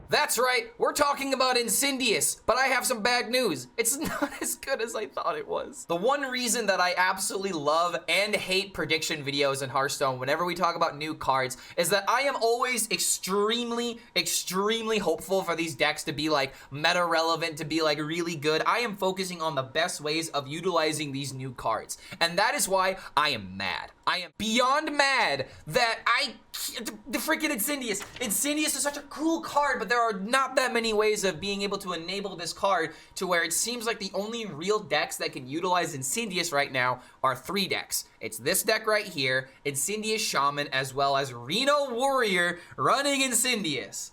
That's right, we're talking about Incindius, but I have some bad news. It's not as good as I thought it was. The one reason that I absolutely love and hate prediction videos in Hearthstone whenever we talk about new cards is that I am always extremely hopeful for these decks to be like meta relevant, to be like really good. I am focusing on the best ways of utilizing these new cards. And that is why I am mad. I am beyond mad that the freaking Incindius. Incindius is such a cool card, but there are not that many ways of being able to enable this card to where it seems like the only real decks that can utilize Incindius right now are 3 decks. It's this deck right here, Incindius Shaman, as well as Reno Warrior running Incindius.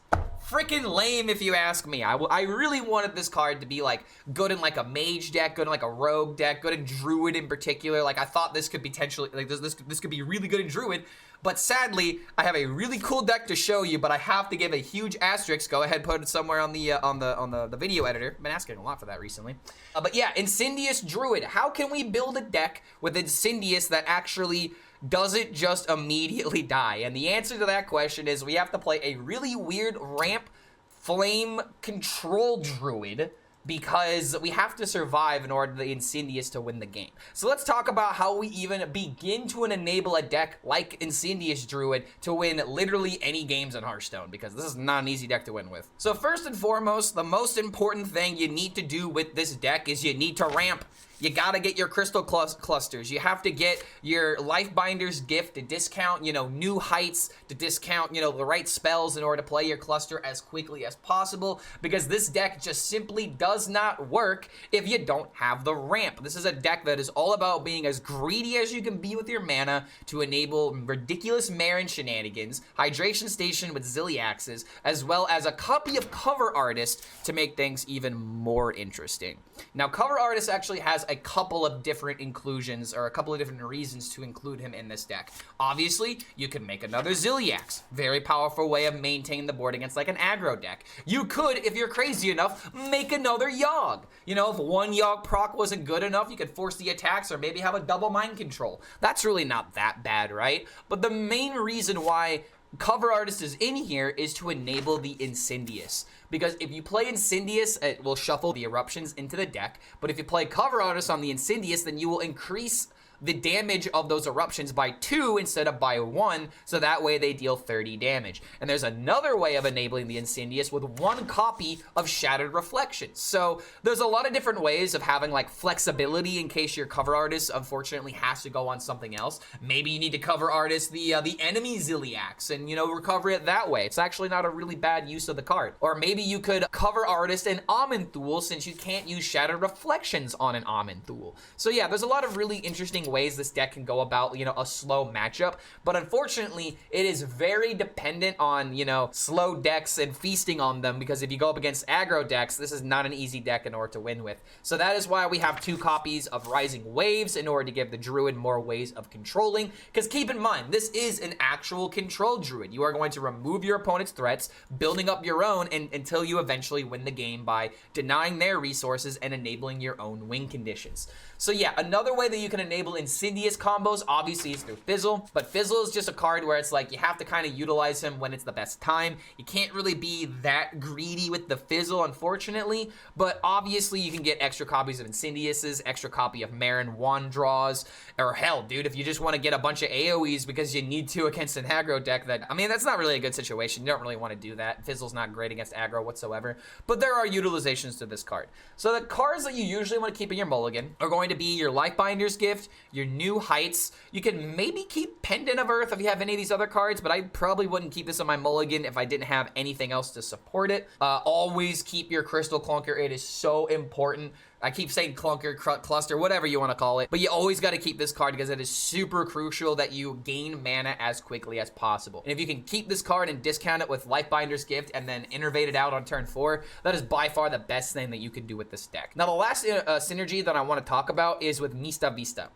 Freaking lame if you ask me. I really wanted this card to be like good in like a mage deck, good in like a rogue deck, good in Druid in particular. Like I thought this could potentially, like this could be really good in Druid. But sadly, I have a really cool deck to show you, but I have to give a huge asterisk. Go ahead, put it somewhere on the video editor. I've been asking a lot for that recently. But yeah, Incindius Druid. How can we build a deck with Incindius that actually doesn't just immediately die? And the answer to that question is we have to play a really weird ramp flame control Druid, because we have to survive in order for the Incindius to win the game. So let's talk about how we even begin to enable a deck like Incindius Druid to win literally any games in Hearthstone, because this is not an easy deck to win with. So first and foremost, the most important thing you need to do with this deck is you need to ramp. You gotta get your crystal clusters. You have to get your Lifebinder's Gift to discount, new heights, to discount, the right spells in order to play your cluster as quickly as possible, because this deck just simply does not work if you don't have the ramp. This is a deck that is all about being as greedy as you can be with your mana to enable ridiculous Marin shenanigans, Hydration Station with Zilliaxes, as well as a copy of Cover Artist to make things even more interesting. Now, Cover Artist actually has a couple of different inclusions, or a couple of different reasons to include him in this deck. Obviously, you can make another Zilliax. Very powerful way of maintaining the board against like an aggro deck. You could, if you're crazy enough, make another Yogg. If one Yogg proc wasn't good enough, you could force the attacks or maybe have a double mind control. That's really not that bad, right? But the main reason why Cover Artist is in here is to enable the Incindius. Because if you play Incindius, it will shuffle the Eruptions into the deck. But if you play Cover Artist on the Incindius, then you will increase the damage of those Eruptions by 2 instead of by 1, so that way they deal 30 damage. And there's another way of enabling the Incindius with 1 copy of Shattered Reflections. So there's a lot of different ways of having like flexibility in case your Cover Artist unfortunately has to go on something else. Maybe you need to Cover Artist the enemy Zilliax and recover it that way. It's actually not a really bad use of the card. Or maybe you could Cover Artist an Aman'Thul, since you can't use Shattered Reflections on an Aman'Thul. So yeah, there's a lot of really interesting ways this deck can go about, a slow matchup, but unfortunately, it is very dependent on, slow decks and feasting on them, because if you go up against aggro decks, this is not an easy deck in order to win with. So that is why we have 2 copies of Rising Waves in order to give the Druid more ways of controlling, because keep in mind, this is an actual control Druid. You are going to remove your opponent's threats, building up your own, until you eventually win the game by denying their resources and enabling your own win conditions. So yeah, another way that you can enable Incindius combos, obviously, is through Fizzle. But Fizzle is just a card where it's like you have to kind of utilize him when it's the best time. You can't really be that greedy with the Fizzle, unfortunately. But obviously, you can get extra copies of Incindius's, extra copy of Marin Wand draws. Or hell, dude, if you just want to get a bunch of AoEs because you need to against an aggro deck, that's not really a good situation. You don't really want to do that. Fizzle's not great against aggro whatsoever. But there are utilizations to this card. So the cards that you usually want to keep in your mulligan are going to be your Lifebinder's Gift, your New Heights. You can maybe keep Pendant of Earth if you have any of these other cards, but I probably wouldn't keep this on my mulligan if I didn't have anything else to support it. Always keep your Crystal Clunker. It is so important. I keep saying clunker, cluster, whatever you want to call it, but you always got to keep this card because it is super crucial that you gain mana as quickly as possible. And if you can keep this card and discount it with Lifebinder's Gift and then innervate it out on turn 4, that is by far the best thing that you can do with this deck. Now, the last synergy that I want to talk about is with Mista Vista.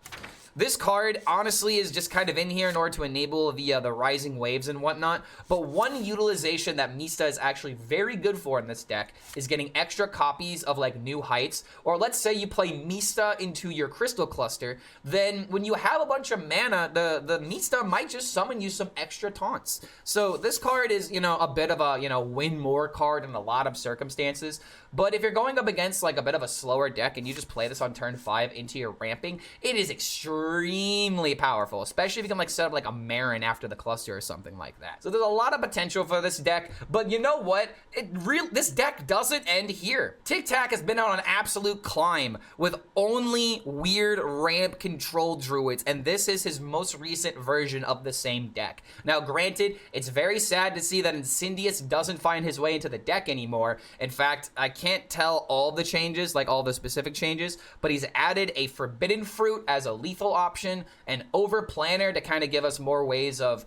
This card honestly is just kind of in here in order to enable the rising waves and whatnot. But one utilization that Mista is actually very good for in this deck is getting extra copies of like New Heights. Or let's say you play Mista into your crystal cluster, then when you have a bunch of mana, the Mista might just summon you some extra taunts. So this card is, you know, a bit of a, you know, win more card in a lot of circumstances. But if you're going up against like a bit of a slower deck and you just play this on turn 5 into your ramping, it is extremely powerful, especially if you can like set up like a Marin after the cluster or something like that. So there's a lot of potential for this deck, but you know what? This deck doesn't end here. Tic Tac has been on an absolute climb with only weird ramp control druids, and this is his most recent version of the same deck. Now granted, it's very sad to see that Incindius doesn't find his way into the deck anymore. In fact, I can't tell all the changes, like all the specific changes, but he's added a Forbidden Fruit as a lethal option, an Over Planner to kind of give us more ways of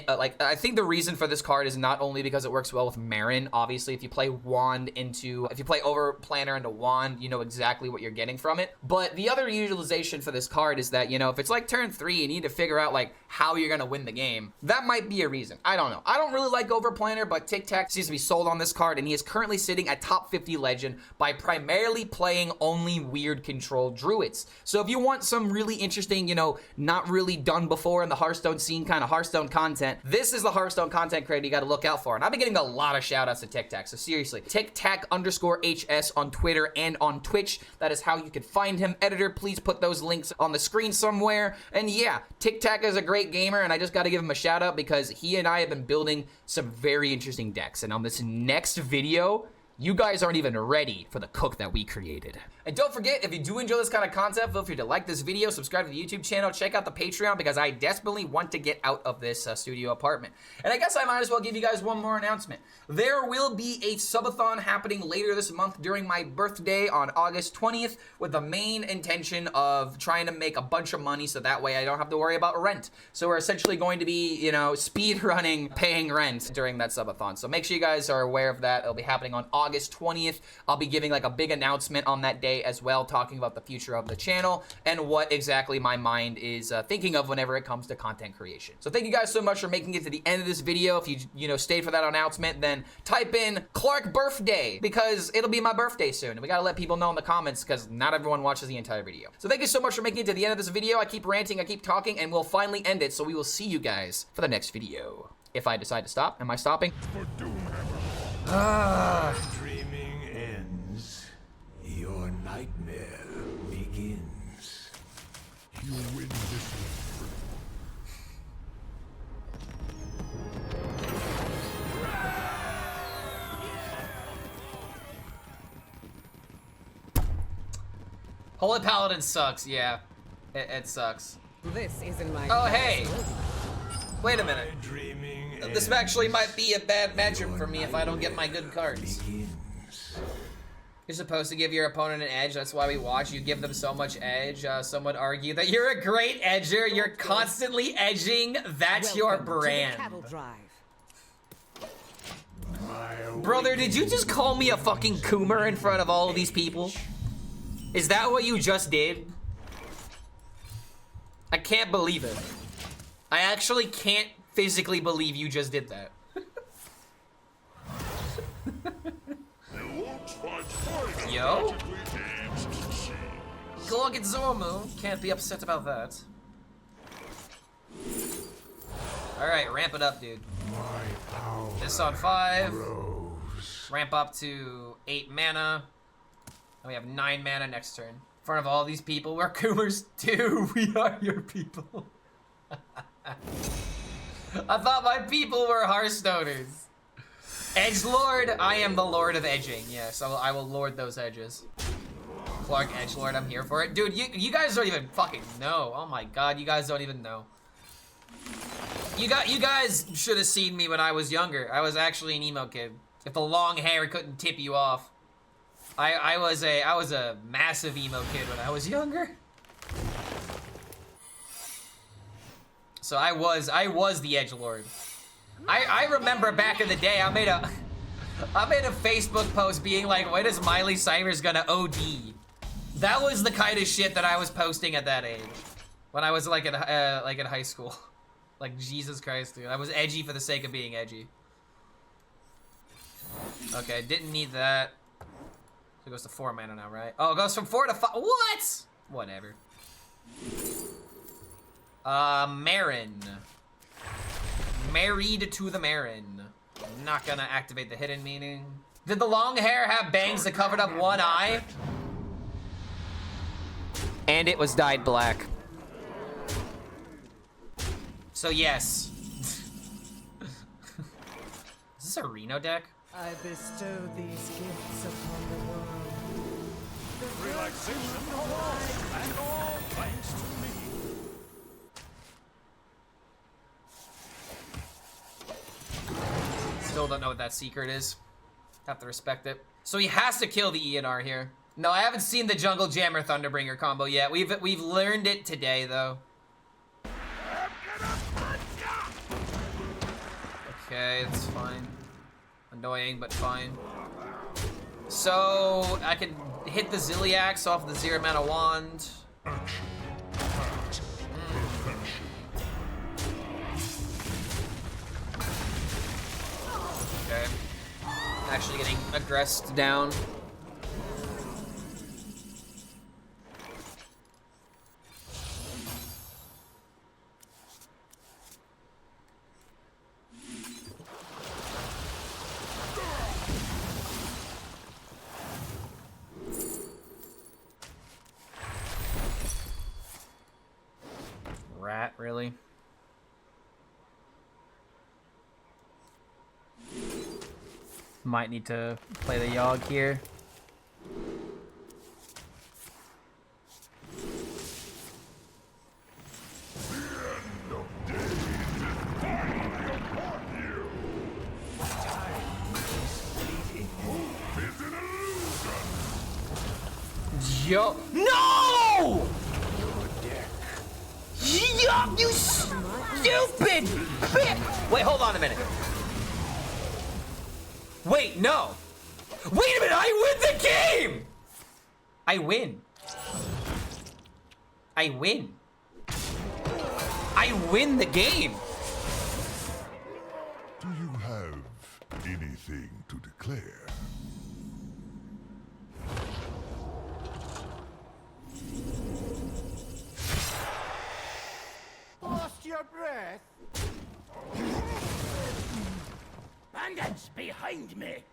like, I think the reason for this card is not only because it works well with Marin. Obviously, if you play Over Planner into Wand, you know exactly what you're getting from it. But the other utilization for this card is that, you know, if it's like turn 3 and you need to figure out like how you're gonna win the game, that might be a reason. I don't know. I don't really like Over Planner, but Tic Tac seems to be sold on this card, and he is currently sitting at top 50 legend by primarily playing only weird control druids. So if you want some really interesting, you know, not really done before in the Hearthstone scene kind of Hearthstone content, this is the Hearthstone content creator you got to look out for. And I've been getting a lot of shout outs to Tic Tac, so seriously, TicTac_HS on Twitter and on Twitch. That is how you can find him. Editor, please put those links on the screen somewhere. And yeah, Tic Tac is a great gamer, and I just got to give him a shout out because he and I have been building some very interesting decks. And on this next video, you guys aren't even ready for the cook that we created. And don't forget, if you do enjoy this kind of content, feel free to like this video, subscribe to the YouTube channel, check out the Patreon, because I desperately want to get out of this studio apartment. And I guess I might as well give you guys one more announcement. There will be a subathon happening later this month during my birthday on August 20th with the main intention of trying to make a bunch of money so that way I don't have to worry about rent. So we're essentially going to be, you know, speed running, paying rent during that subathon. So make sure you guys are aware of that. It'll be happening on August 20th. I'll be giving like a big announcement on that day as well, talking about the future of the channel and what exactly my mind is thinking of whenever it comes to content creation. So thank you guys so much for making it to the end of this video. If you know, stayed for that announcement, then type in Clark birthday, because it'll be my birthday soon. And we gotta let people know in the comments because not everyone watches the entire video. So thank you so much for making it to the end of this video. I keep ranting, I keep talking, and we'll finally end it. So we will see you guys for the next video. If I decide to stop. Am I stopping? Dreaming ends. Your nightmare begins. You win this one. Holy Paladin sucks, yeah. It sucks. This isn't my Oh, hey! Wait a minute. Dreaming This actually might be a bad matchup for me if I don't get my good cards. begins. You're supposed to give your opponent an edge, that's why we watch. You give them so much edge. Some would argue that you're a great edger. You're constantly edging. That's your Welcome to the brand. cattle drive. Brother, did you just call me a fucking coomer in front of all of these people? Is that what you just did? I can't believe it. I actually can't physically believe you just did that. Yo? Glug at Zormu. Can't be upset about that. Alright, ramp it up, dude. This on 5. Ramp up to 8 mana. And we have 9 mana next turn. In front of all these people, we're Coomers too. We are your people. I thought my people were Hearthstoners. Edgelord, I am the Lord of Edging. Yes, I will lord those edges. Clark Edgelord, I'm here for it. Dude, you guys don't even fucking know. Oh my god, you guys don't even know. You guys should have seen me when I was younger. I was actually an emo kid. If the long hair couldn't tip you off. I was a massive emo kid when I was younger. So I was the Edgelord. I remember back in the day, I made a Facebook post being like, when is Miley Cyrus gonna OD? That was the kind of shit that I was posting at that age. When I was like in high school. Like, Jesus Christ, dude. I was edgy for the sake of being edgy. Okay, didn't need that. So it goes to 4 mana now, right? Oh, it goes from 4 to 5. What? Whatever. Marin. Married to the Marin. Not gonna activate the hidden meaning. Did the long hair have bangs that covered up one eye? And it was dyed black. So yes. Is this a Reno deck? I bestow these gifts upon the world. Relaxation and all thanks to me. Still don't know what that secret is. Have to respect it. So he has to kill the ENR here. No, I haven't seen the Jungle Jammer Thunderbringer combo yet. We've learned it today though. Okay, it's fine. Annoying, but fine. So I can hit the Ziliax off the 0 mana wand. Okay. Actually getting aggressed down. Rat, really? Might need to play the Yogg here. Yo, no! Yup, you stupid bitch! Wait, hold on a minute. Wait, no. Wait a minute, I win the game! I win. I win. I win the game. Do you have anything to declare? Lost your breath? Bandits behind me!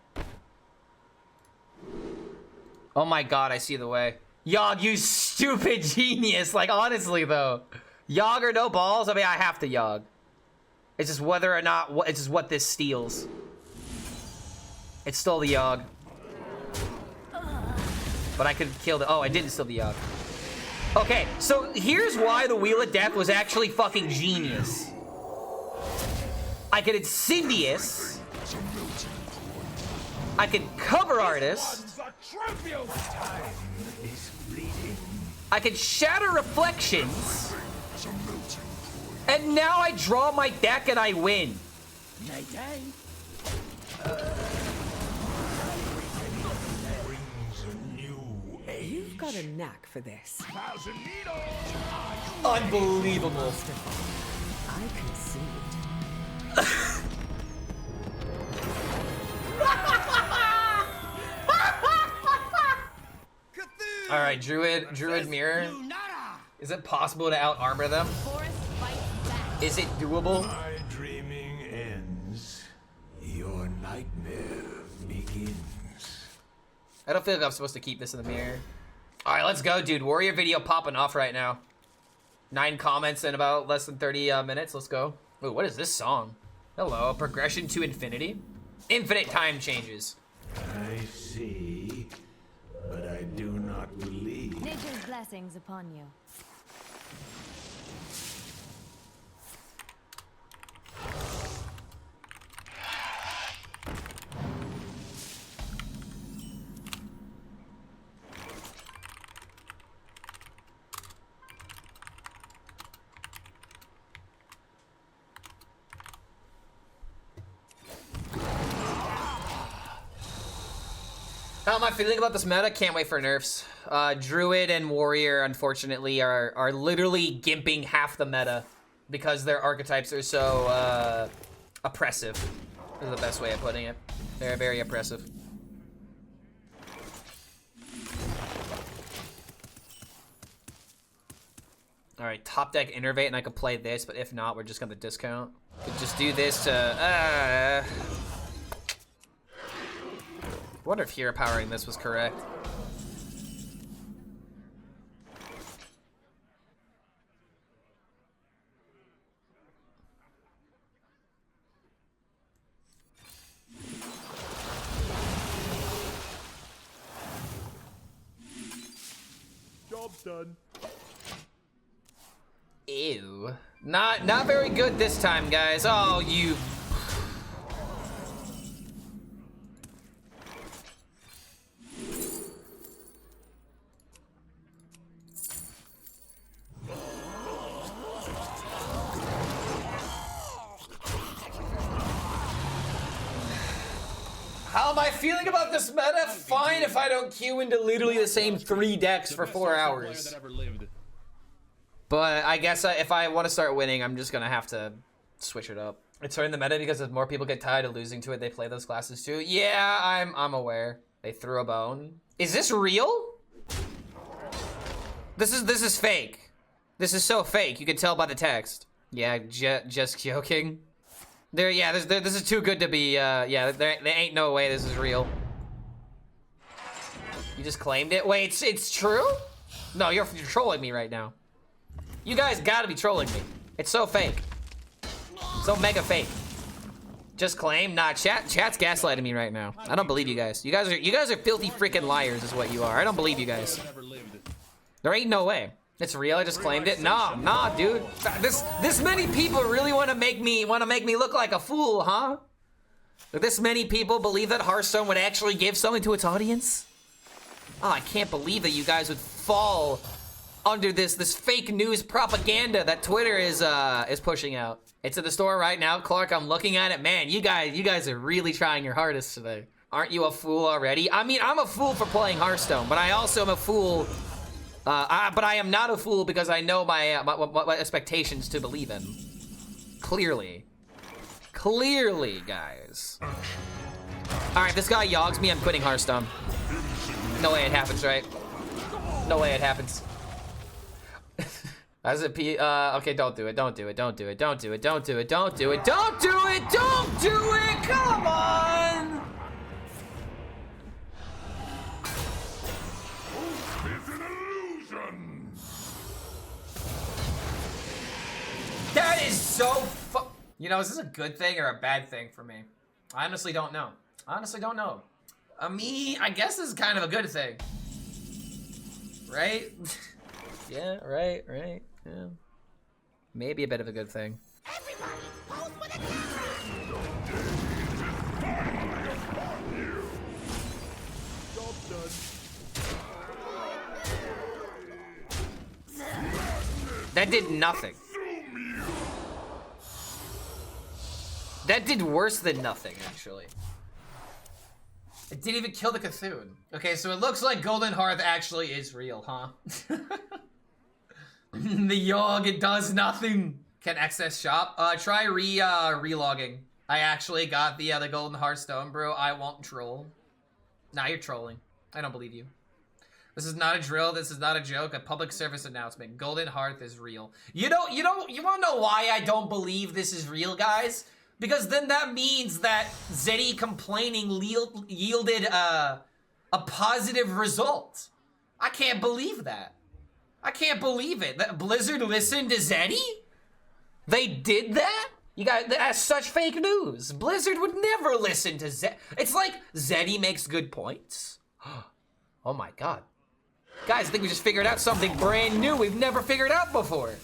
Oh my god, I see the way. Yogg, you stupid genius. Like, honestly, though. Yogg or no balls? I mean, I have to Yogg. It's just whether or not, it's just what this steals. It stole the Yogg. But I could kill the, oh, I didn't steal the Yogg. Okay, so here's why the Wheel of Death was actually fucking genius. I could Incindius. I could Cover Artist. I could Shatter Reflections. And now I draw my deck and I win. You've got a knack for this. Unbelievable. I concede. All right, Druid Mirror. Is it possible to out armor them? Is it doable? My dreaming ends. Your nightmare begins. I don't feel like I'm supposed to keep this in the mirror. All right, let's go, dude. Warrior video popping off right now. 9 comments in about less than 30 minutes. Let's go. Wait, what is this song? Hello, progression to infinity. Infinite time changes. I see, but I do not believe. Nature's blessings upon you. How am I feeling about this meta? Can't wait for nerfs. Druid and Warrior, unfortunately, are literally gimping half the meta because their archetypes are so oppressive. Is the best way of putting it. They're very oppressive. All right, top deck Innervate, and I could play this, but if not, we're just gonna discount. Could just do this to. I wonder if hero powering this was correct. Job's done. Ew. Not very good this time, guys. Oh, you. How am I feeling about this meta? Fine if I don't queue into literally the same 3 decks for 4 hours. But I guess if I want to start winning, I'm just gonna have to switch it up. It's hurting the meta because if more people get tired of losing to it, they play those classes too. Yeah, I'm aware. They threw a bone. Is this real? This is fake. This is so fake. You can tell by the text. Yeah, just joking. This is too good to be. Yeah, there ain't no way this is real. You just claimed it. Wait, it's true? No, you're trolling me right now. You guys gotta be trolling me. It's so fake. So mega fake. Just claim? Nah, chat's gaslighting me right now. I don't believe you guys. You guys are filthy freaking liars is what you are. I don't believe you guys. There ain't no way. It's real, I just claimed it. Nah, dude. This many people really wanna make me look like a fool, huh? This many people believe that Hearthstone would actually give something to its audience? Oh, I can't believe that you guys would fall under this fake news propaganda that Twitter is pushing out. It's in the store right now, Clark. I'm looking at it. Man, you guys are really trying your hardest today. Aren't you a fool already? I mean, I'm a fool for playing Hearthstone, but I also am a fool. But I am not a fool because I know my expectations to believe in. Clearly, guys. All right, this guy Yoggs me. I'm quitting Hearthstone. No way it happens, right? No way it happens. As a P, okay, don't do it, don't do it, don't do it, don't do it, don't do it, don't do it, don't do it, don't do it, come on! It's an illusion. That is so You know, is this a good thing or a bad thing for me? I honestly don't know. Honestly don't know. I guess this is kind of a good thing. Right? Yeah, right, yeah. Maybe a bit of a good thing. Everybody, pose with a That did nothing. That did worse than nothing, actually. It didn't even kill the Cthulhu. Okay, so it looks like Golden Hearth actually is real, huh? The Yogg, it does nothing. Can access shop? Try relogging. I actually got the Golden Hearthstone, bro. I won't troll. Nah, you're trolling. I don't believe you. This is not a drill. This is not a joke. A public service announcement. Golden Hearth is real. You wanna know why I don't believe this is real, guys? Because then that means that Zeddy complaining yielded a positive result. I can't believe that. I can't believe it. That Blizzard listened to Zeddy? They did that? You guys, that's such fake news. Blizzard would never listen to Zeddy. It's like Zeddy makes good points. Oh my god. Guys, I think we just figured out something brand new we've never figured out before.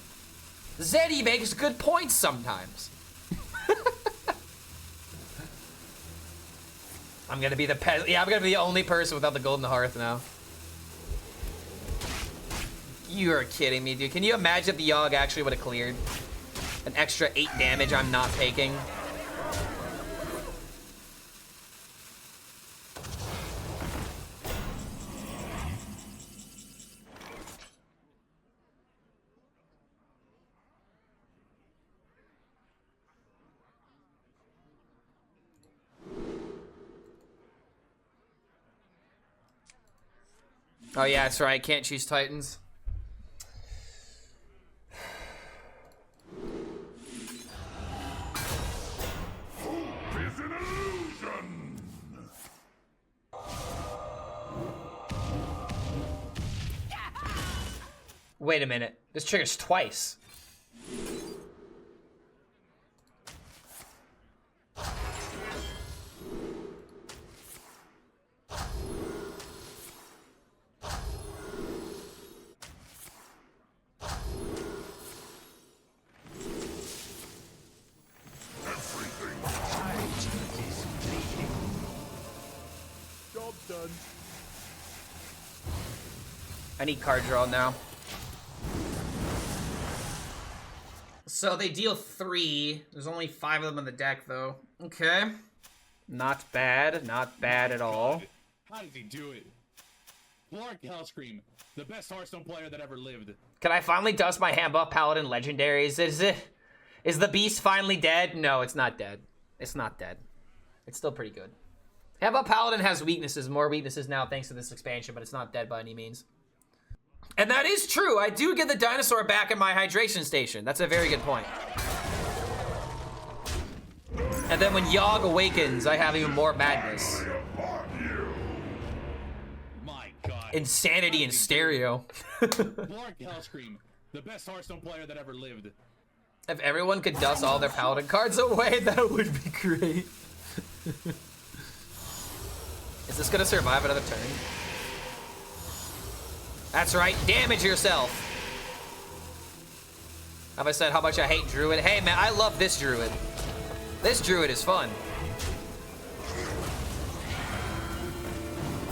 Zeddy makes good points sometimes. I'm gonna be the I'm gonna be the only person without the Golden Hearth now. You're kidding me, dude. Can you imagine if the Yogg actually would have cleared? An extra 8 damage I'm not taking. Oh yeah, that's right. Can't choose Titans. Is an illusion. Wait a minute. This triggers twice. Job done. I need card draw now. So they deal 3. There's only 5 of them in the deck, though. Okay. Not bad. Not bad at all. How did he do it? Clark HELLSCREAM, the best Hearthstone player that ever lived. Can I finally dust my hand buff Paladin legendaries? Is the beast finally dead? No, it's not dead. It's not dead. It's still pretty good. Hand buff Paladin has weaknesses, more weaknesses now thanks to this expansion, but it's not dead by any means. And that is true. I do get the dinosaur back in my hydration station. That's a very good point. And then when Yogg awakens, I have even more madness. My God. Insanity in stereo. Clark HELLSCREAM, the best Hearthstone player that ever lived. If everyone could dust all their Paladin cards away, that would be great. Is this gonna survive another turn? That's right, damage yourself. Have I said how much I hate Druid? Hey man, I love this Druid. This Druid is fun.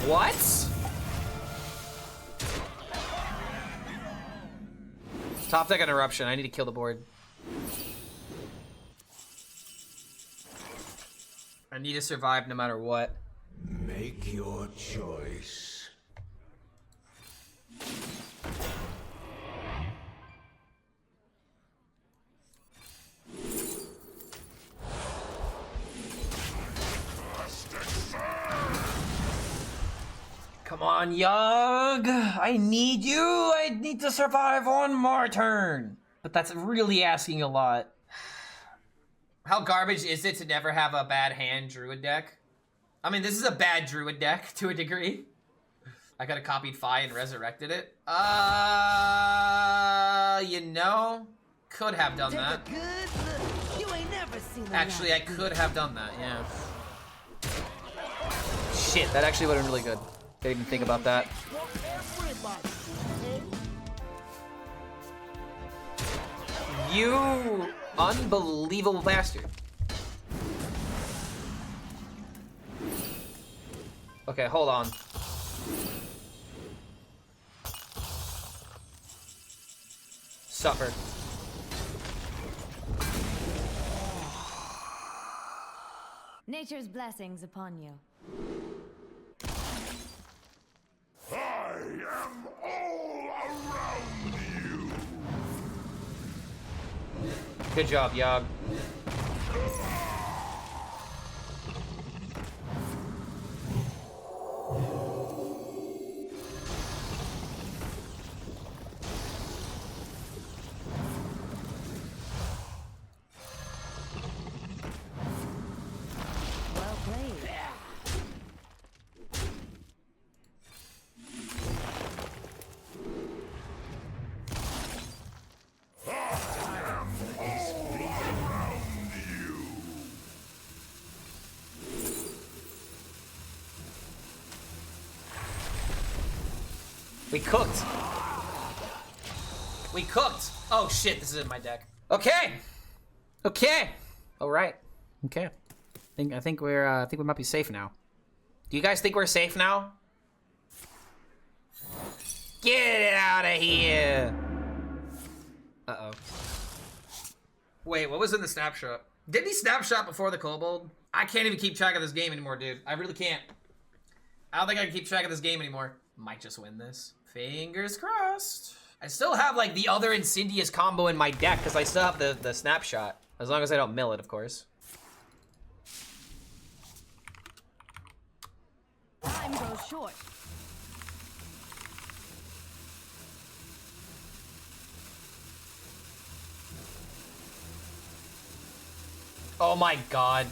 What? Top deck an Eruption, I need to kill the board. I need to survive no matter what. Make your choice. Come on, Yogg. I need you. I need to survive one more turn. But that's really asking a lot. How garbage is it to never have a bad hand Druid deck? I mean, this is a bad Druid deck to a degree. I could have copied Fi and resurrected it. You know, could have done that. Take a good look. You ain't never seen a Actually, I could have done that, yeah. Shit, that actually would have been really good. Didn't even think about that. You unbelievable bastard. Okay, hold on. Suffer. Nature's blessings upon you. I am all around you. Good job, Yogg. Well played. We cooked. We cooked. Oh shit, this is in my deck. Okay. Okay. All right. Okay. I think we might be safe now. Do you guys think we're safe now? Get it out of here. Uh-oh. Wait, what was in the snapshot? Didn't he snapshot before the kobold? I can't even keep track of this game anymore, dude. I really can't. I don't think I can keep track of this game anymore. Might just win this. Fingers crossed. I still have like the other Incindius combo in my deck because I still have the snapshot. As long as I don't mill it, of course. Time goes short. Oh my god.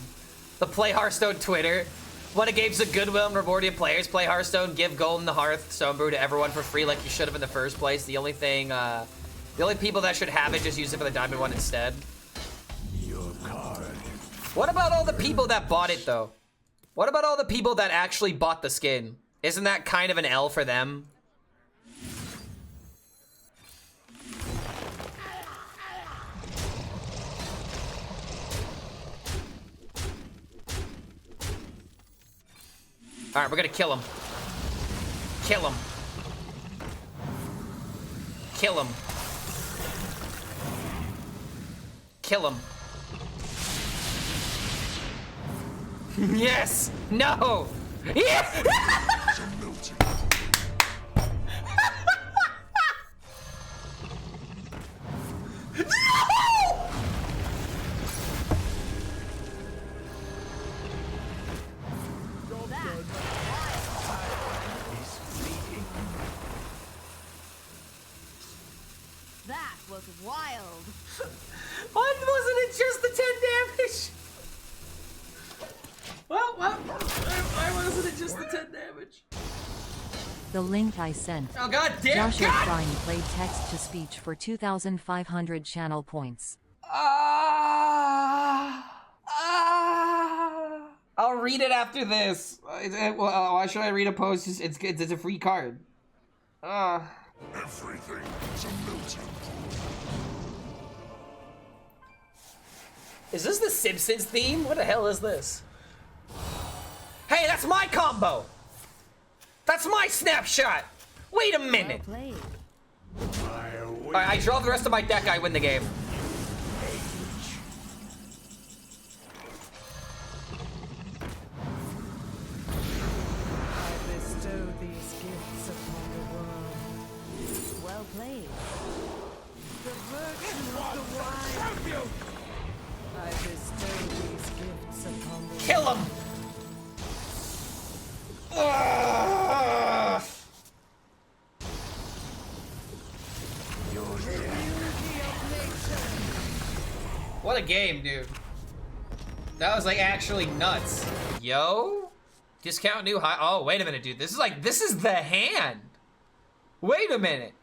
The Play Hearthstone Twitter. When a game's a goodwill and rewarding players play Hearthstone, give gold in the Hearthstone brew to everyone for free like you should have in the first place. The only people that should have it just use it for the diamond one instead. Your card. What about all the people that bought it though? What about all the people that actually bought the skin? Isn't that kind of an L for them? All right, we're gonna kill him. Kill him. Kill him. Kill him. Yes! No! Yes! That was wild. Why wasn't it just the 10 damage? Why wasn't it just the 10 damage? The link I sent. Oh god damn! Joshua Klein played text to speech for 2,500 channel points. I'll read it after this. Why should I read a post? It's a free card. Everything is a milton. Is this the Simpsons theme? What the hell is this? Hey, that's my combo! That's my snapshot! Wait a minute! Well played. Alright, I draw the rest of my deck, I win the game. I bestow these gifts upon the world. Well played. The virtue of the wise. I bestow these gifts upon the Kill him! Ugh. What a game, dude. That was like actually nuts. Yo? Discount new high. Oh, wait a minute, dude. This is the hand. Wait a minute.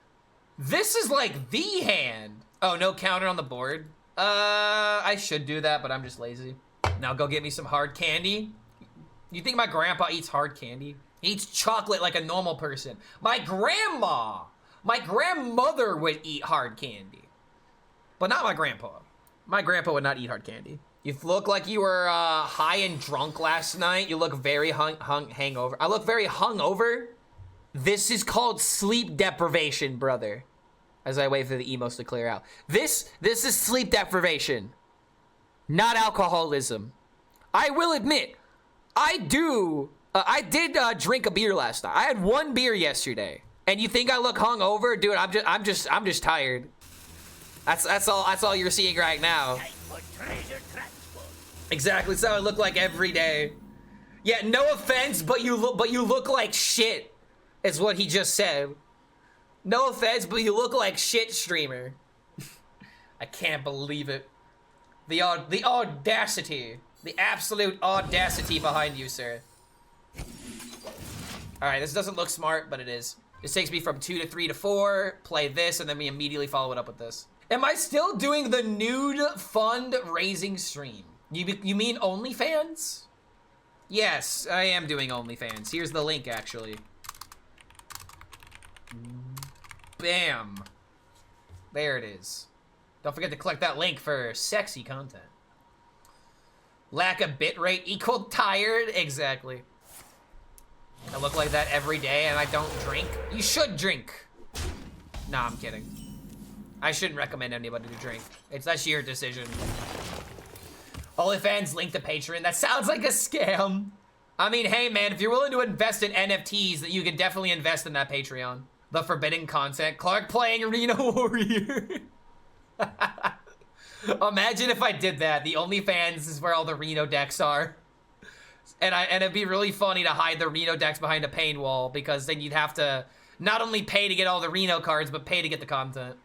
This is like the hand. Oh, no counter on the board. I should do that, but I'm just lazy. Now go get me some hard candy. You think my grandpa eats hard candy? He eats chocolate like a normal person. My grandmother would eat hard candy. But not my grandpa. My grandpa would not eat hard candy. You look like you were high and drunk last night. You look very hangover. I look very hungover. This is called sleep deprivation, brother. As I wait for the emos to clear out. This is sleep deprivation, not alcoholism. I will admit, I did drink a beer last night. I had one beer yesterday, and you think I look hungover, dude? I'm just tired. That's all you're seeing right now. Exactly, that's how I look like every day. Yeah, no offense, but you look like shit, is what he just said. No offense, but you look like shit, streamer. I can't believe it. The audacity. The absolute audacity behind you, sir. Alright, this doesn't look smart, but it is. This takes me from 2 to 3 to 4. Play this, and then we immediately follow it up with this. Am I still doing the nude fundraising stream? You mean OnlyFans? Yes, I am doing OnlyFans. Here's the link, actually. Bam. There it is. Don't forget to click that link for sexy content. Lack of bitrate equal tired. Exactly. I look like that every day and I don't drink. You should drink. Nah, I'm kidding. I shouldn't recommend anybody to drink. That's your decision. OnlyFans link to Patreon. That sounds like a scam. I mean, hey man, if you're willing to invest in NFTs, then you can definitely invest in that Patreon. The forbidden content. Clark playing Reno Warrior. Imagine if I did that. The OnlyFans is where all the Reno decks are. And it'd be really funny to hide the Reno decks behind a paywall, because then you'd have to not only pay to get all the Reno cards, but pay to get the content.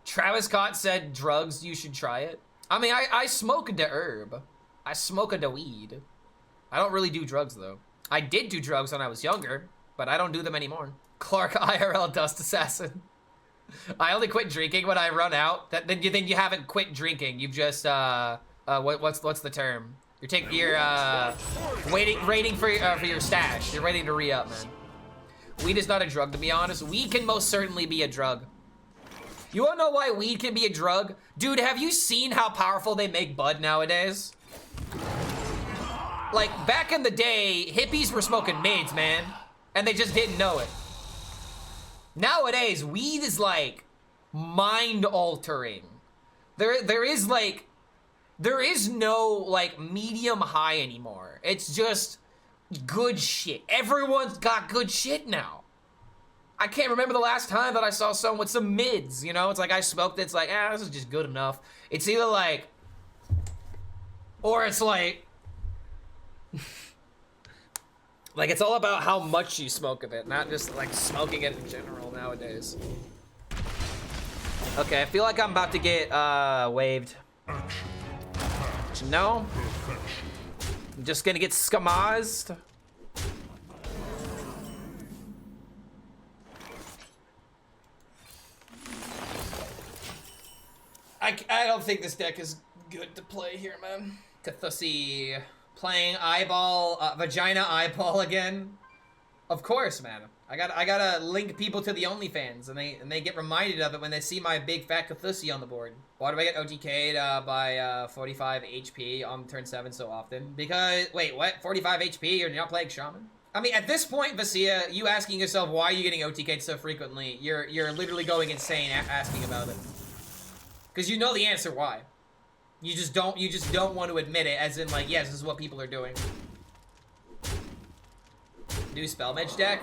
Travis Scott said drugs, you should try it. I mean, I smoke the herb. I smoke a weed. I don't really do drugs though. I did do drugs when I was younger, but I don't do them anymore. Clark IRL Dust Assassin. I only quit drinking when I run out. Then you haven't quit drinking. You've just what's the term? You're waiting for your stash. You're waiting to re-up, man. Weed is not a drug, to be honest. Weed can most certainly be a drug. You wanna know why weed can be a drug? Dude, have you seen how powerful they make bud nowadays? Like, back in the day, hippies were smoking mids, man. And they just didn't know it. Nowadays, weed is like mind-altering. There is no like medium high anymore. It's just good shit. Everyone's got good shit now. I can't remember the last time that I saw someone with some mids, you know? It's like I smoked it, it's like, this is just good enough. It's either like, or it's like, like it's all about how much you smoke of it, not just like smoking it in general nowadays. Okay, I feel like I'm about to get waved. No? I'm just gonna get skamazed. I don't think this deck is good to play here, man. Kathusi playing eyeball, vagina eyeball again. Of course, man. I gotta link people to the OnlyFans, and they get reminded of it when they see my big fat Kathusi on the board. Why do I get OTK'd by 45 HP on turn 7 so often? Because, wait, what? 45 HP? You're not playing Shaman? I mean, at this point, Vasia, you asking yourself why are you getting OTK'd so frequently, you're literally going insane asking about it. Because you know the answer why. You just don't want to admit it, as in like, yes, this is what people are doing. New Spellmage deck?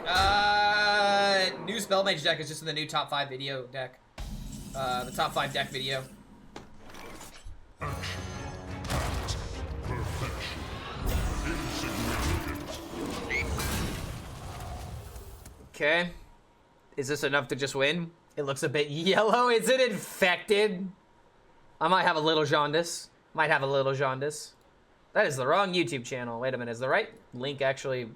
New Spellmage deck is just in the new top 5 video deck. The top 5 deck video. Okay. Is this enough to just win? It looks a bit yellow. Is it infected? I might have a little jaundice. Might have a little jaundice. That is the wrong YouTube channel. Wait a minute, is the right link actually?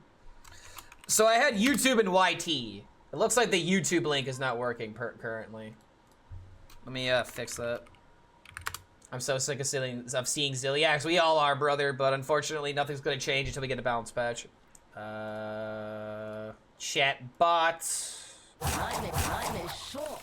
So I had YouTube and YT. It looks like the YouTube link is not working currently. Let me fix that. I'm so sick of seeing Zilliax. We all are, brother, but unfortunately nothing's gonna change until we get a balance patch. Chat bots. Time is short.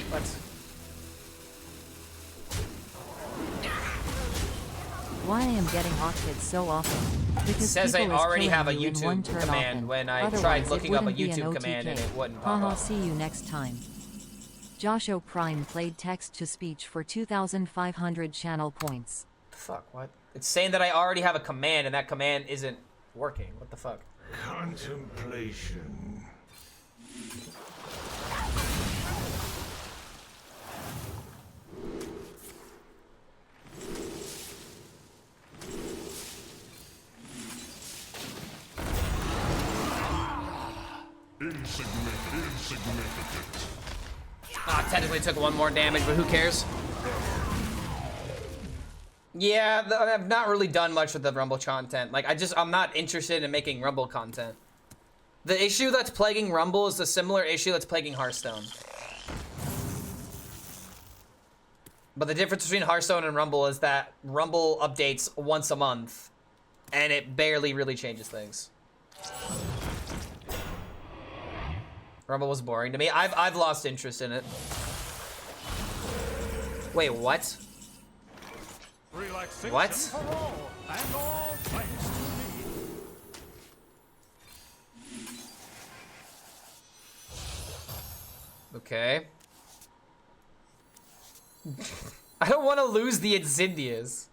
What? Why I am getting hawked so often? Because It says I people is already killing have a you in one YouTube turn command often. when I Otherwise, tried looking up a wouldn't be an YouTube command and OTK. it wouldn't pop Haha, up. see you next time. Joshua Prime played text-to-speech for 2,500 channel points. Fuck, what? It's saying that I already have a command and that command isn't working. What the fuck? Contemplation. Insignificant. Technically took 1 more damage, but who cares? Yeah, I've not really done much with the Rumble content. Like, I'm not interested in making Rumble content. The issue that's plaguing Rumble is the similar issue that's plaguing Hearthstone. But the difference between Hearthstone and Rumble is that Rumble updates once a month, and it barely really changes things. Rumble was boring to me. I've lost interest in it. Wait, what? Relaxation What? for all, and all thanks to me. Okay. I don't want to lose the Incindius.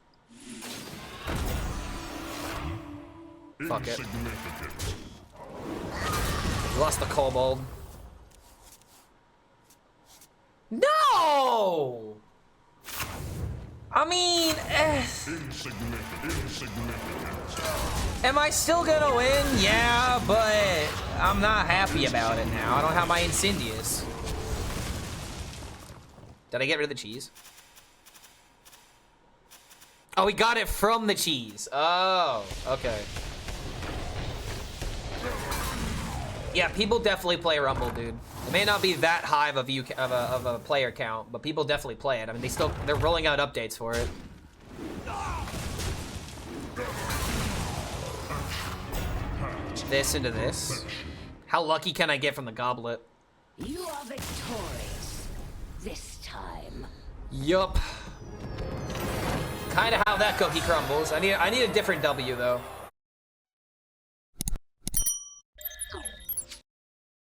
Fuck it. Lost the Kobold. No! I mean, am I still gonna win? Yeah, but I'm not happy about it now. I don't have my Incindius. Did I get rid of the cheese? Oh, we got it from the cheese. Oh, okay. Yeah, people definitely play Rumble, dude. It may not be that high of a view of a player count, but people definitely play it. I mean, they're rolling out updates for it. This into this. How lucky can I get from the goblet? You are victorious this time. Yup. Kind of how that cookie crumbles. I need a different W though.